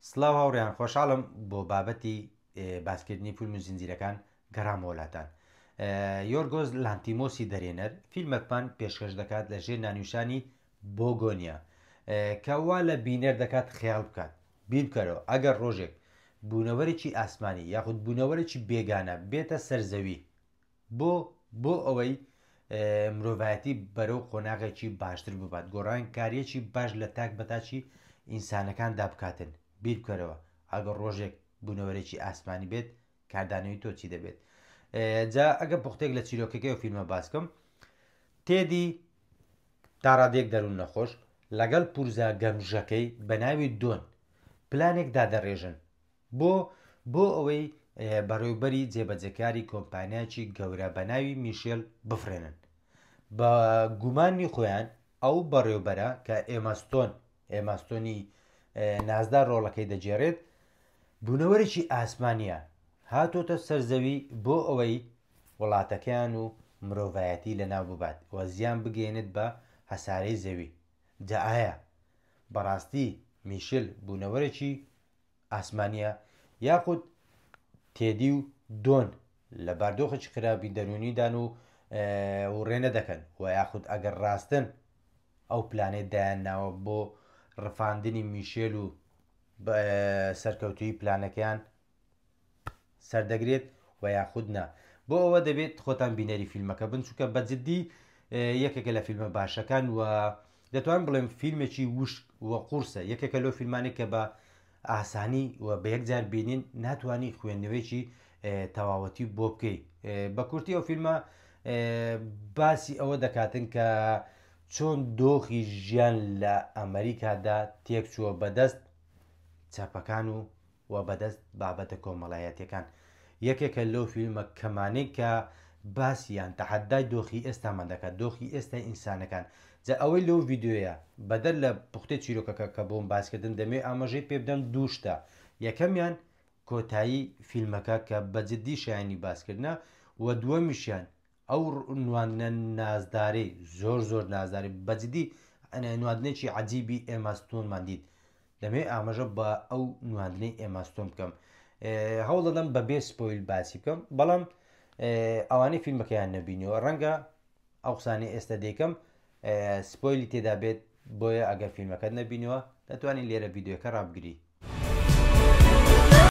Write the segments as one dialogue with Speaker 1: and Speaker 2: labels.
Speaker 1: سڵاو هاوڕێیان خۆشحاڵم بۆ بابەتی باسکردنی فیلم و زنجیرەکان گەڕامەوە وڵاتان. یۆرگۆز لانتیمۆسی دەرێنەر فیلمێکمان پێشکەش دەکات لە ژێر نانیوشانی بۆگۆنیا کەوا لە بینەر دەکات خەیاڵ بکات بیر بکەرەوە ئەگەر ڕۆژێک بوونەوەرێکی ئاسمانی یاخود بوونەوەرێکی بێگانە بێتە سەرزەوی بۆ ئەوەی مرۆڤایەتی بەرەو قۆناغێکی باشتر ببات گۆڕان کاریەکی باش لە تاک بەتاچی ئینسانەکاندا بکاتن بیر بکەرەوە ئەگەر ڕۆژێک بوونەوەرێکی ئاسمانی بێت کاردانەوەی تۆ چی دەبێت. جا ئەگە پوختێک لە چیرۆکەکەی و فیلمە باسکەم تێدی تاڕادێک دەروون نەخۆش لەگەڵ پورزە گەمژەکەی بە ناوی دۆن پلانێک دادەڕێژن بۆ ئەوەی بەڕێوبەری جێبەجەکاری کۆمپانیاکی گەورە بە ناوی میشێل بفرێنن. بە گومانی خۆیان ئەو بەڕێوبەرە کە ئێماستۆنی نازدار ڕۆڵەکەی دەجێڕێت بوونەوەرێکی ئاسمانیە هاتۆتە سەرزەوی بۆ ئەوەی وڵاتەکەیان و مرۆڤایەتی لە ناو ببات وە زیان بگەێنێت بە هەسارەی زەوی. جا ئایا بەڕاستی میشل بوونەوەرێکی ئاسمانیە یاخود تێدی و دۆن لە باردۆخێکی خراپی دەرونیدان و ڕێنە دەکەن و یاخود ئەگەر ڕاستن ئەو پلانێت دایان ناوە بۆ ڕفاندنی میشێل و سەرکەوتوی پلانەکەیان سەردەگرێت و یاخود نا. بۆ ئەوە دەبێت خۆتان بینەری فیلمەکە بن چونکە بەجددی یەکێکە لە فیلمە باشەکان و دەتوان بڵێم فیلمێکی وشک وە قورسە یەکێکە لەو فیلمانی کە بە ئاسانی و بە یەکجار بینین ناتوانانی خوێندنەوەیکی تەواوەتی بۆ بکەیت. بە کورتی ئەو فیلمە باسی ئەوە دەکاتن کە چۆن دۆخی ژیان لە ئەمریکادا تێک چووە بەدەست چاپەکان و بەدەست بابەتە کۆمەڵایەتیەکان. یەکێکە لەو فیلمە کەمانەی کە باسییان تەحەدای دۆخی ئێستامان دەکات دۆخی ئێستا ئینسانەکان. جا ئەوەی لەو ڤیددیۆیە بەدەر لە پوختەی چیرۆکەکە کە بۆم باسکردن دەمێ ئاماژەی پێ بدەم دووشتە یەکەمیان کۆتایی فیلمەکە کە بەجددی شایانی باسکردە و دووەمیشیان ئەو نواندنە نازدارەی زۆر نازداری بەجددی نواندنێکی عەجیبی ئێماستۆنمان دیت دەمێ ئاماژە بە ئەو نواندنەی ئێماستۆن بکەم. هەوڵ دەدەم بەبێ سپۆیل باسی بکەم بەڵام ئەوانەی فیلمەکەیان نەبینیەوە ڕەنگە ئەو قسانەی ئێستا دەیکەم سپۆیلی تێدا بێت بۆیە ئەگەر فیلمەکەت نەبینەوە دەتوانین لێرە ڤیددیۆکە ڕابگری.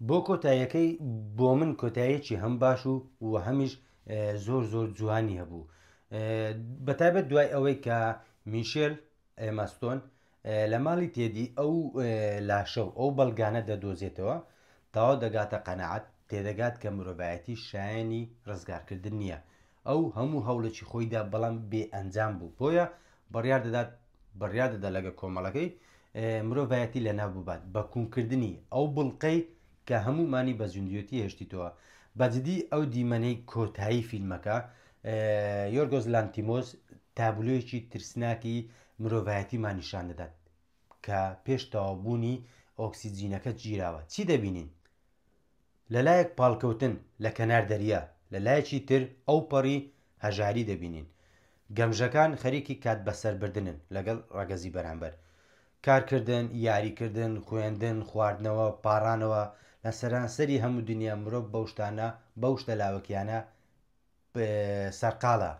Speaker 1: بۆ کۆتاییەکەی بۆ من کۆتاییەکی هەم باش و هەمیش زۆر جوانی هەبوو بەتایبەت دوای ئەوەی کە میشێل ئێماستۆن لە ماڵی تێدی ئەو لاشە و ئەو بەڵگانە دەدۆزێتەوە تاوا دەگاتە قەنەعەت تێدەگات کە مرۆڤایەتی شایانی ڕزگارکردن نییە ئەو هەموو هەوڵێکی خۆیدا بەڵام بێ ئەنجام بوو بۆیە بڕیار دەدا لەگە کۆمەڵەکەی مرۆڤایەتی لە ناو ببات بە کوونکردنی ئەو بڵقەی کە هەمومانی بە زیندویەتی هێشتیتەوە. بەجددی ئەو دیمەنەی کۆتایی فیلمەکە یۆرگۆز لانتیمۆس تابلۆیەکی ترسناکی مرۆڤایەتیمان نیشان دەدات کە پێش تەواوبوونی ئۆکسیجینەکە گیراوە چی دەبینین؟ لەلایەک پاڵکەوتن لە کەنار دەریا لە لایەکی تر ئەو پەڕی هەژاری دەبینین. گەمژەکان خەریکی کات بەسەربردنن لەگەڵ ڕەگەزی بەرامبەر کارکردن یاریکردن خوێندن خواردنەوە پاڕانەوە لە سەرانسەری هەموو دنیا مرۆڤ بەوشتانە بەوشتە لاوەکیانە سەرقاڵە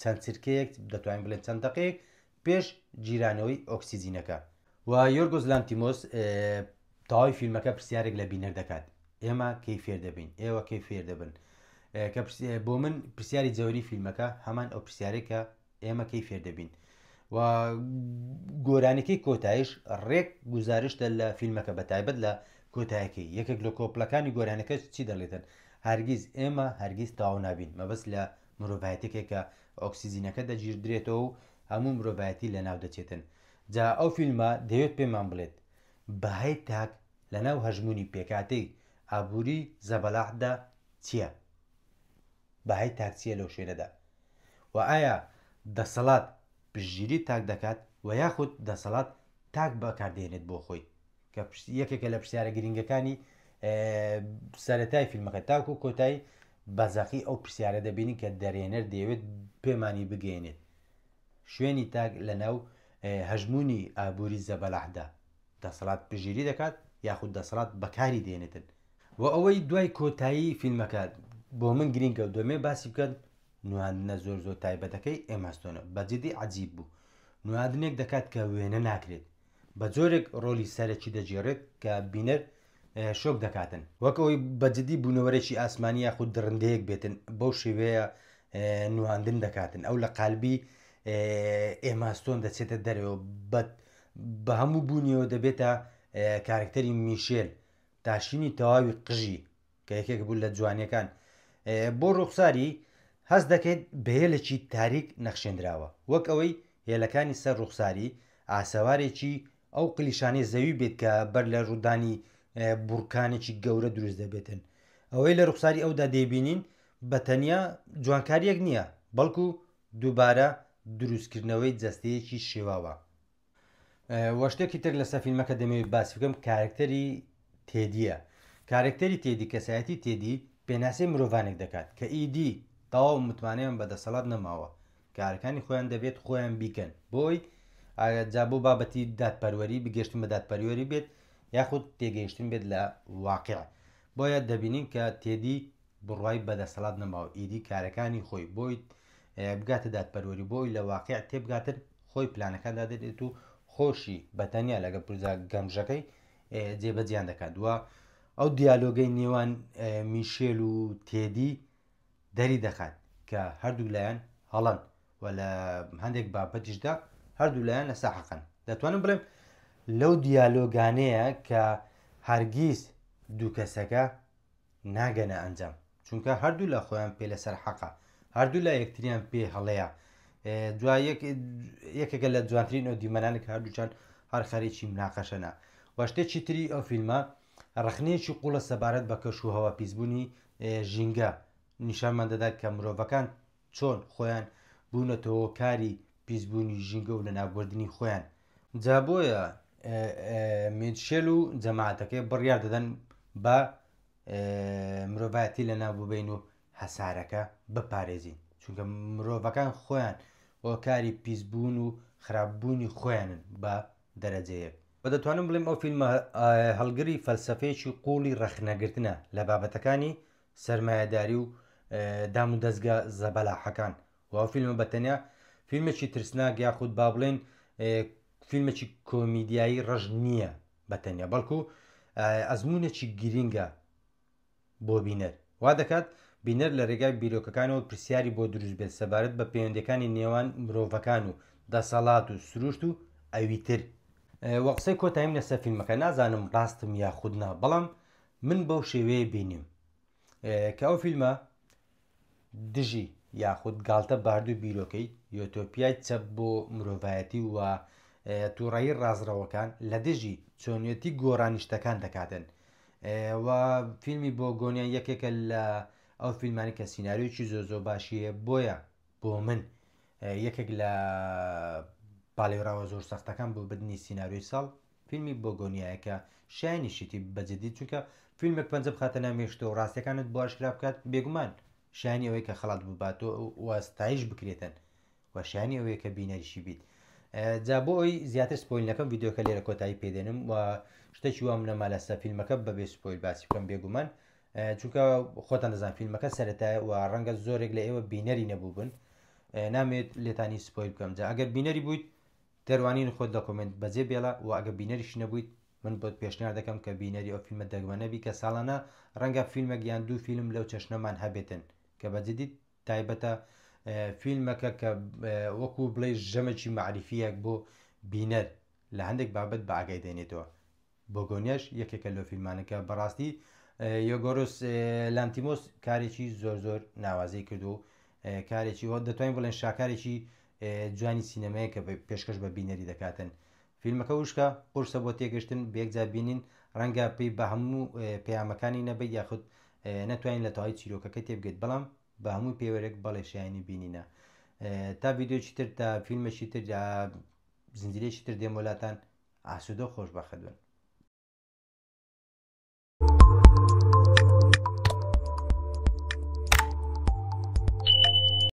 Speaker 1: چەند چرکەیەک دەتوانین بڵێن چەند دقەیەک پێش گیرانەوەی ئۆکسیجینەکە. و یۆرگۆز لانتیمۆس تەواوی فیلمەکە پرسیارێک لە بینەر دەکات ئێمە کەی فێر دەبین ئێوە کەی فێر دەبن کە بۆ من پرسیاری جەوری فیلمەکە هەمان ئەو پرسیارێکە ئێمە کەی فێر دەبین و گۆرانەکەی کۆتایش ڕێک گزارشتە لە فیلمەکە بەتایبەت لە کۆتایەکەی یەکێک لە کۆپلەکانی گۆرانەکە چی دەڵێتن هەرگیز ئێمە هەرگیز تاوا نابین مەبەست لە مرۆڤایەتێکێکە ئۆکسیجینەکە دەگیردرێتەوە و هەموو مرۆڤایەتی لە ناو دەچێتن. جا ئەو فیلمە دەوێت پێمان بڵێت بەهای تاک لە ناو هەژمونی پێکاتەی ئابووری زەبەلاحدا چییە؟ بەهای تاک چییە لەو شوێنەدا و ئایا دەسەڵات پشتگیری تاک دەکات و یاخود دەسەڵات تاک بەکاردێنێت بۆ خۆی کە یەکێکە لە پرسیارە گرنگەکانی سەرەتای فیلمەکە تاکو و کۆتایی بەزەقی ئەو پرسیارە دەبینی کە دەرێنەر دەیەوێت پێمانی بگەێنێت شوێنی تاک لە ناو هەژمونی ئابووری زەبەلاحدا دەسەڵات پشتگیری دەکات یاخود دەسەڵات بەکاری دێنێتن و ئەوەی دوای کۆتایی فیلمەکە بۆ من گرینگە و دوێ باسی بکەن نواندنە زۆر زۆر تایبەتەکەی ئێماستۆنە بەجددی عجیب بوو نوادنێک دەکات کە وێنە ناکرێت بە جۆرێک ڕۆلی سەرەکی دەجێڕێت کە بینەر شۆک دەکاتن وەکەوەی بەجددی بوونەوەرێکی ئاسمانی یاخود درڕندەیەک بێتن بەو شێوەیە نواندن دەکاتن ئەو لە قالبی ئێماستۆن دەچێتە دەرەوە بە هەموو بوونیەوە دەبێتە کارکتەری میشێل تاشینی تەواوی قژی کە یەکێک بوو لە جوانیەکان بۆ ڕوخساری هەست دەکەیت بەهێلێکی تاریک نەخشێنراوە وەک ئەوەی هێلەکانی سەر ڕوخساری ئاسەوارێکی ئەو قلیشانەی زەوی بێت کە بەر لە ڕوودانی بورکانێکی گەورە دروست دەبێتن ئەوەی لە ڕوخساری ئەودا دەیبینین بە تەنیا جوانکاریەک نییە بەڵکو دووبارە دروستکردنەوەی جەستەیەکی شێواوە وەشتێکی تر لەسەر فیلمەکە دەمەوێت باسی بکەم کارکتەری تێدیە کارکتەری تێدی کەسایەتی تێدی پێناسی مرۆڤانێک دەکات کە ئیدی تەواو متمانەیان بەدەسەڵات نەماوە کارەکانی خۆیان دەبێت خۆیان بیکەن بۆی جا بۆ بابەتی دادپەروەری بگەشتن بە دادپەروەری بێت یاخود تێگەیشتن بێت لە واقع بۆیە دەبینین کە تێدی بڕوای بەدەسەڵات نەماوە ئیدی کارەکانی خۆی بۆی بگاتە دادپەروەری بۆی لە واقع تێبگاتن خۆی پلانەکاندا دەدێت و خۆشی بەتەنیا لەگە پرزا گەمژەکەی جێبەجیان دەکات وە ئەو دیالۆگەی نێوان میشێل و تێدی دەری دەخات کە هەردوو لایەن هەڵەن و لە هەندێک بابەتیشدا هەردوو لایەن لە ساحەقن دەتوانم بڵێم لەو دیالۆگانەیە کە هەرگیز دوو کەسەکە ناگەنە ئەنجام چونکە هەردوو لە خۆیان پێ لەسەر حەقا هەردوو لە یەکتریان پێ هەڵەیە دوای یەکێکە لە جوانترین ئەو دیمەنانێک هەردووچان هەر خەرێکی مناقەشەنا وەشتێکی تری ئەو فیلمە ڕخنەیەکی قوڵە سەبارەت بە کەش و هەوا پیسبوونی ژینگە نیشانمان دەدات کە مرۆڤەکان چۆن خۆیان بوونەتەوە کاری پیسبوونی ژینگە و لە ناوبردننی خۆیان جا بۆیە میشێل و جەماعەتەکەی بڕیار دەدەن بە مرۆڤایەتی لە ناوببین و هەسارەکە بپارێزین چونکە مرۆڤەکان خۆیان بۆ کاری پیسبوون و خراپبوونی خۆیانن بە دەرەجەیەک بە دەتوانم بڵێم ئەو فیلمە هەڵگری فەلسەفەیەکی قوڵی ڕەخنەگرتنە لە بابەتەکانی سەرمایهداری و دام و دەستگا زەبەلاحەکان و ئەو فیلمە بەتەنیا فیلمێکی ترسناک یاخود با بڵێن فیلمێکی کۆمیدیایی ڕەش نییە بەتەنیا بەڵکو ئەزمونێکی گرینگە بۆ بینەر وا دەکات بینەر لە ڕێگای بیرۆکەکانەوە پرسیاری بۆ دروست بێت سەبارەت بە پەیوەندیەکانی نێوان مرۆڤەکان و دەسەڵات و سروشت و ئەویتر وە قسەی کۆتاییم لەسەر فیلمەکە نازانم ڕاستم یاخودنا بەڵام من بەو شێوەیە بینیم کە ئەو فیلمە دژی یاخود گاڵتە باردوو بیرۆکەی یۆتۆپیای چەپ بۆ مرۆڤایەتی و تووڕایی ڕازڕەوەکان لە دژی چۆنیەتی گۆڕانیشتەکان دەکاتن و فیلمی بۆ گۆنیان یەکێکە لە ئەو فیلمانی کە سینناریۆکی زۆ باشیە بۆیە بۆ من یەکێک لە باڵێراوە زۆر سەختەکان بۆ بدنی سینناریۆی ساڵ فیلمی بۆ گۆنیایەکە شایانیشتی بەجددی چونکە فیلمێک پەنجە بخاتە نامێشتە و ڕاستیەکانت بۆ ئاشکرا بکات بێگومان شانی ئەوەی کە خەڵات بباتەوە وەستایش بکرێتن و شانی ئەوەیە کە بینەریشی بیت جا بۆ ئەوی زیاتر سپۆیلەکەم ڤیددیۆکە لێرە کۆتایی پێدێنم و شتێکی وام نەما لەسەر فیلمەکە بەبێ سپۆیل باسی بکەم بێگومان چونکە خۆتان دەزان فیلمەکە سەرەتایە و ڕەنگە زۆرێک لە ئێوە بینەری نەبوو بن نامێت لێتانی سپۆیل بکەم جا ئەگەر بینەری بوویت دەروانین خۆت لە کۆمنت بەجێ بێڵە و ئەگە بینەریش نەبوویت من بۆت پێشنیار دەکەم کە بینەری ئەو فیلمە دەگمەنەبی کە ساڵانە ڕەنگە فیلمێک یان دوو فیلم لەو چەشنەمان هەبێتن کە بەجددی تایبەتە فیلمەکە کە وەکو بڵێ ژەمێکی معریفیەک بۆ بینەر لە هەندێک بابەت بە ئاگای دێنێتەوە بۆگۆنیاش یەکێکە لەو فیلمانەکە بەڕاستی یۆگۆرۆس لانتیمۆس کارێکی زۆر ناوازەی کردو و کارێکی دەتوانین بڵێن شاکارێکی جوانی سینەمەیە کە پێشکەش بە بینەری دەکاتن فیلمەکە وشکە قورسە بۆ تێگەشتن بێکجا بینین ڕەنگە پێی بە هەموو پەیامەکانی نەبێت یاخود نەتوانین لە تەواوی چیرۆکەکە تێبگێت بەڵام بە هەموو پێوەرێک بەڵێ شایانی بینینە تا ڤیددیۆکی تر تا فیلمێکی تر زنجیرێکی تر دێم وڵاتان ئاسوودە و خۆشبەخت بن.